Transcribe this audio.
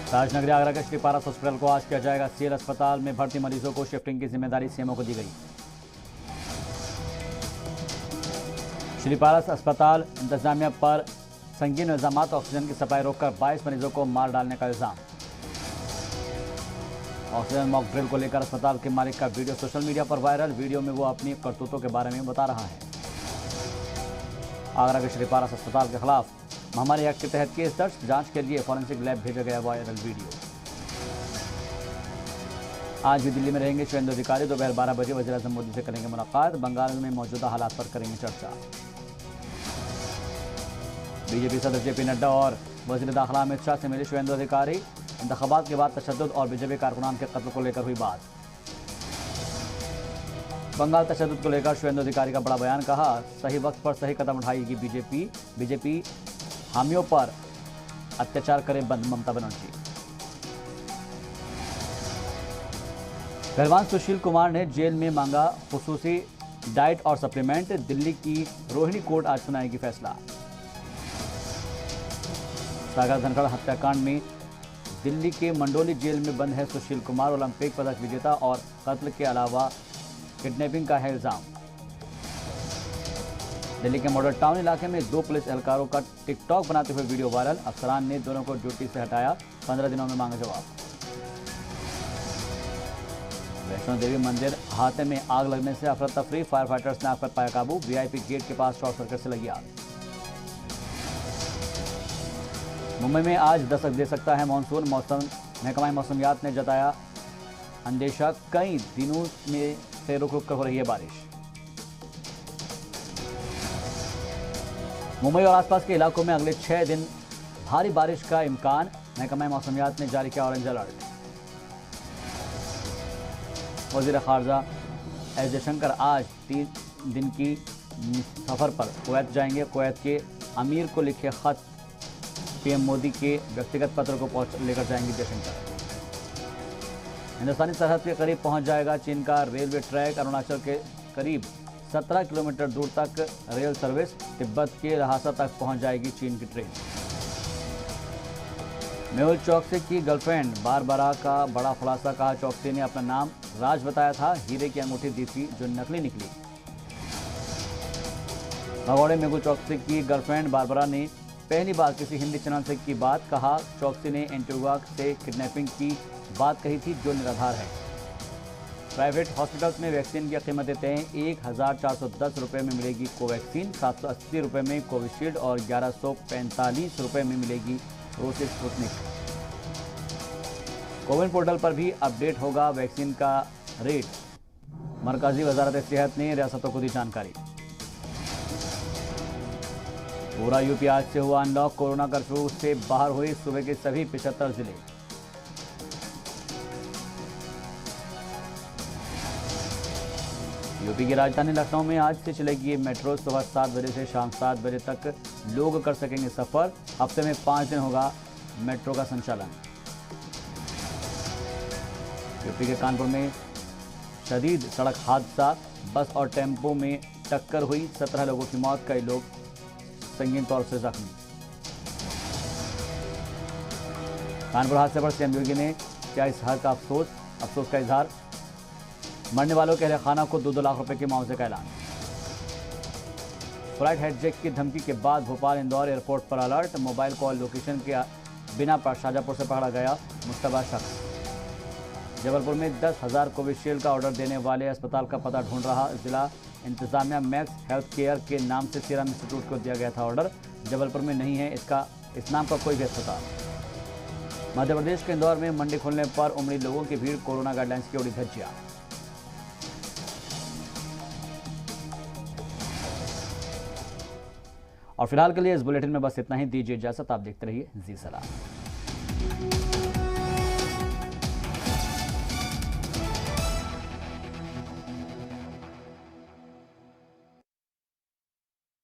राजनगरी आगरा के श्री पारस हॉस्पिटल को आज किया जाएगा सीएल। अस्पताल में भर्ती मरीजों को शिफ्टिंग की जिम्मेदारी सीएमओ को दी गई। श्री पारस अस्पताल इंतजामिया पर संगीन इल्जाम, ऑक्सीजन की सप्लाई रोककर 22 मरीजों को मार डालने का इल्जाम। ऑक्सीजन मॉक ड्रिल को लेकर अस्पताल के मालिक का वीडियो सोशल मीडिया पर वायरल। वीडियो में वो अपनी करतूतों के बारे में बता रहा है। आगरा के श्री पारस अस्पताल के खिलाफ महामारी एक्ट के तहत केस दर्ज, जांच के लिए फॉरेंसिक लैब भेजा गया वायरल वीडियो। आज भी दिल्ली में रहेंगे शुभेंदु अधिकारी। दोपहर 12 बजे वज़ीर-ए-आज़म मोदी से करेंगे मुलाकात। बंगाल में मौजूदा हालात पर करेंगे चर्चा। बीजेपी सदस्य जेपी नड्डा और वज़ीर दाखिला अमित शाह से मिले शुभेंदु अधिकारी। इंतखाबात के बाद तशद्दुद और बीजेपी कारकुनान के कत्ल को लेकर हुई बात। बंगाल तशद्दुद को लेकर शुभेंदु अधिकारी का बड़ा बयान, कहा सही वक्त पर सही कदम उठाएगी बीजेपी हामियों पर अत्याचार करे बंद, ममता बनर्जी। पहलवान सुशील कुमार ने जेल में मांगा खुसूसी डाइट और सप्लीमेंट। दिल्ली की रोहिणी कोर्ट आज सुनाएगी फैसला। सागर धनखड़ हत्याकांड में दिल्ली के मंडोली जेल में बंद है सुशील कुमार। ओलंपिक पदक विजेता और कत्ल के अलावा किडनैपिंग का है इल्जाम। दिल्ली के मॉडल टाउन इलाके में 2 पुलिस एहलकारों का टिकटॉक बनाते हुए वीडियो वायरल। अफसरान ने दोनों को ड्यूटी से हटाया, 15 दिनों में मांगा जवाब। वैष्णो देवी मंदिर हाथे में आग लगने से अफरा तफरी, फायर फाइटर्स ने आग पर पाया काबू। वीआईपी गेट के पास शॉर्ट सर्किट से लगी आग। मुंबई में आज दस्तक दे सकता है मानसून। महकमा मौसमियात ने जताया अंदेशा, कई दिनों में से रुक रुक कर हो रही है बारिश। मुंबई और आसपास के इलाकों में अगले 6 दिन भारी बारिश का इम्कान। महकमा मौसमियात ने जारी किया ऑरेंज अलर्ट। वज़ीर ख़ारजा एस जयशंकर आज 3 दिन की सफ़र पर कुवैत जाएंगे। कुवैत के अमीर को लिखे खत पीएम मोदी के व्यक्तिगत पत्र को लेकर जाएंगे जयशंकर। हिंदुस्तानी सरहद के करीब पहुंच जाएगा चीन का रेलवे ट्रैक। अरुणाचल के करीब 17 किलोमीटर दूर तक रेल सर्विस। तिब्बत के लहासा तक पहुंच जाएगी चीन की ट्रेन। मेहुल चौकसी की गर्लफ्रेंड बारबरा का बड़ा खुलासा, कहा चौकसी ने अपना नाम राज बताया था, हीरे की अंगूठी दी थी जो नकली निकली। भगौड़े मेहुल चौकसी की गर्लफ्रेंड बारबरा ने पहली बार किसी हिंदी चैनल से की बात, कहा चौकसी ने एंटीगुआ से किडनैपिंग की बात कही थी जो निराधार है। प्राइवेट हॉस्पिटल्स में वैक्सीन की कीमतें तय। 1410 रुपये में मिलेगी कोवैक्सीन, 780 रुपये में कोविशील्ड और 1145 रुपये में मिलेगी रोसी स्पुतनिक। कोविन पोर्टल पर भी अपडेट होगा वैक्सीन का रेट। मरकजी वजारत सेहत ने रियासतों को दी जानकारी। पूरा यूपी आज से हुआ अनलॉक। कोरोना कर्फ्यू से बाहर हुई सूबे के सभी 75 जिले। यूपी की राजधानी लखनऊ में आज से चलेगी मेट्रो। सुबह 7 बजे से शाम 7 बजे तक लोग कर सकेंगे सफर। हफ्ते में 5 दिन होगा मेट्रो का संचालन। यूपी के कानपुर में शदीद सड़क हादसा, बस और टेम्पो में टक्कर हुई। 17 लोगों की मौत, कई लोग संगीन तौर से जख्मी। कानपुर हादसे पर सीएम योगी ने किया इजहार का अफसोस का इजहार। मरने वालों के अहले खाना को 2-2 लाख रुपए के मुआवजे का ऐलान। फ्लाइट हाईजैक की धमकी के बाद भोपाल इंदौर एयरपोर्ट पर अलर्ट। मोबाइल कॉल लोकेशन के बिना पर शाहजहांपुर से पकड़ा गया मुश्तबा शख्स। जबलपुर में 10,000 कोविशील्ड का ऑर्डर देने वाले अस्पताल का पता ढूंढ रहा जिला इंतजामिया। मैक्स हेल्थ केयर के नाम से सीरम इंस्टीट्यूट को दिया गया था ऑर्डर। जबलपुर में नहीं है इस नाम का कोई भी अस्पताल। मध्य प्रदेश के इंदौर में मंडी खुलने पर उमड़ी लोगों की भीड़। कोरोना गाइडलाइंस की उड़ी धज्जियां। और फिलहाल के लिए इस बुलेटिन में बस इतना ही। दीजिए इजाजत। आप देखते रहिए जी सलाम।